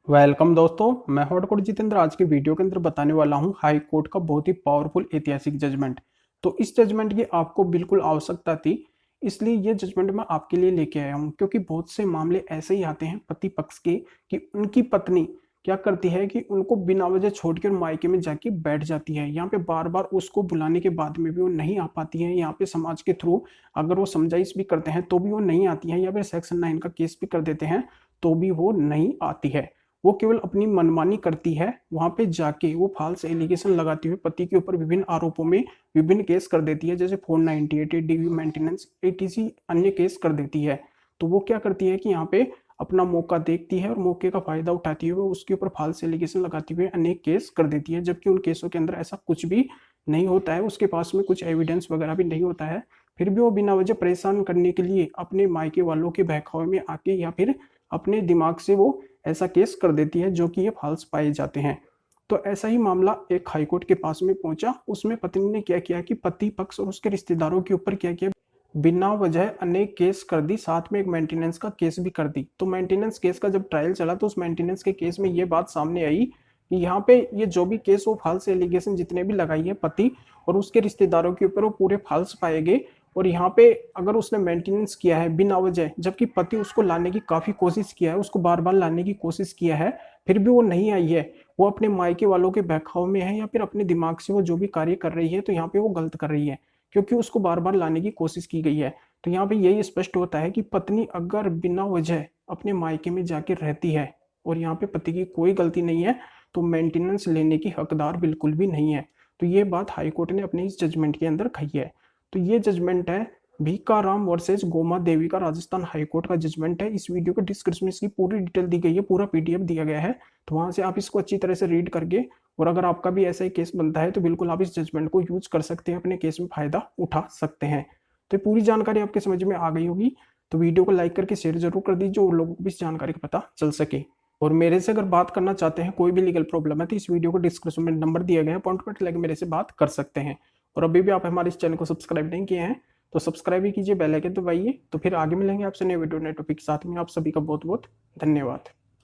Welcome दोस्तों, मैं हूं एडव जितेंद्र। आज के वीडियो के अंदर बताने वाला हूं हाई कोर्ट का बहुत ही पावरफुल ऐतिहासिक जजमेंट। तो इस जजमेंट की आपको बिल्कुल आवश्यकता थी, इसलिए ये जजमेंट मैं आपके लिए लेके आया हूं। क्योंकि बहुत से मामले ऐसे ही आते हैं पति पक्ष के कि उनकी पत्नी क्या करती है कि उनको बिना वजह छोड़कर मायके में जाके बैठ जाती है। यहाँ पे बार बार उसको बुलाने के बाद में भी वो नहीं आ पाती है। यहाँ पे समाज के थ्रू अगर वो समझाइश भी करते हैं तो भी वो नहीं आती है, या फिर सेक्शन 9 का केस भी कर देते हैं तो भी वो नहीं आती है। वो केवल अपनी मनमानी करती है। वहां पे जाके वो फाल्स एलिगेशन लगाती हुई पति के ऊपर विभिन्न आरोपों में विभिन्न केस कर देती है, जैसे 498 डीवी मेंटेनेंस एटीसी अन्य केस कर देती है। तो वो क्या करती है कि यहाँ पे अपना मौका देखती है और मौके का फायदा उठाती हुए उसके ऊपर फाल्स एलिगेशन लगाती हुए अनेक केस कर देती है, जबकि उन केसों के अंदर ऐसा कुछ भी नहीं होता है। उसके पास में कुछ एविडेंस वगैरह भी नहीं होता है, फिर भी वो बिना वजह परेशान करने के लिए अपने मायके वालों के बहकावे में आके या फिर अपने दिमाग से वो ऐसा केस कर देती है जो कि ये फाल्स पाए जाते हैं। तो ऐसा ही मामला एक हाईकोर्ट के पास में पहुंचा। उसमें पत्नी ने क्या किया कि पति पक्ष और उसके रिश्तेदारों के ऊपर क्या किया, बिना वजह अनेक केस कर दी, साथ में एक मेंटेनेंस का केस भी कर दी। तो मेंटेनेंस केस का जब ट्रायल चला तो उस मेंटेनेंस के केस में ये बात सामने आई कि यहाँ पे ये जो भी केस वो फाल्स एलिगेशन जितने भी लगाई है पति और उसके रिश्तेदारों के ऊपर वो पूरे फाल्स पाए गए। और यहाँ पे अगर उसने मेंटेनेंस किया है बिना वजह, जबकि पति उसको लाने की काफी कोशिश किया है, उसको बार बार लाने की कोशिश किया है, फिर भी वो नहीं आई है, वो अपने मायके वालों के बहकाव में है या फिर अपने दिमाग से वो जो भी कार्य कर रही है, तो यहाँ पे वो गलत कर रही है क्योंकि उसको बार बार लाने की कोशिश की गई है। तो यहाँ पे यही स्पष्ट होता है कि पत्नी अगर बिना वजह अपने मायके में जाके रहती है और यहाँ पे पति की कोई गलती नहीं है, तो मेंटेनेंस लेने की हकदार बिल्कुल भी नहीं है। तो ये बात हाईकोर्ट ने अपने इस जजमेंट के अंदर कही है। तो ये जजमेंट है भीखा राम वर्सेस गोमा देवी का, राजस्थान हाईकोर्ट का जजमेंट है। इस वीडियो के डिस्क्रिप्शन में इसकी पूरी डिटेल दी गई है, पूरा पीडीएफ दिया गया है। तो वहां से आप इसको अच्छी तरह से रीड करके, और अगर आपका भी ऐसा ही केस बनता है तो बिल्कुल आप इस जजमेंट को यूज कर सकते हैं, अपने केस में फायदा उठा सकते हैं। तो पूरी जानकारी आपके समझ में आ गई होगी। तो वीडियो को लाइक करके शेयर जरूर कर दीजिए और लोगों को भी इस जानकारी का पता चल सके। और मेरे से अगर बात करना चाहते हैं, कोई भी लीगल प्रॉब्लम है, तो इस वीडियो को डिस्क्रिप्शन में नंबर दिया गया है, अपॉइंटमेंट लेकर मेरे से बात कर सकते हैं। और अभी भी आप हमारे इस चैनल को सब्सक्राइब नहीं किए हैं तो सब्सक्राइब भी कीजिए, बेल आइकन दबाइए। तो फिर आगे मिलेंगे आपसे नए वीडियो नए टॉपिक के साथ में। आप सभी का बहुत बहुत धन्यवाद।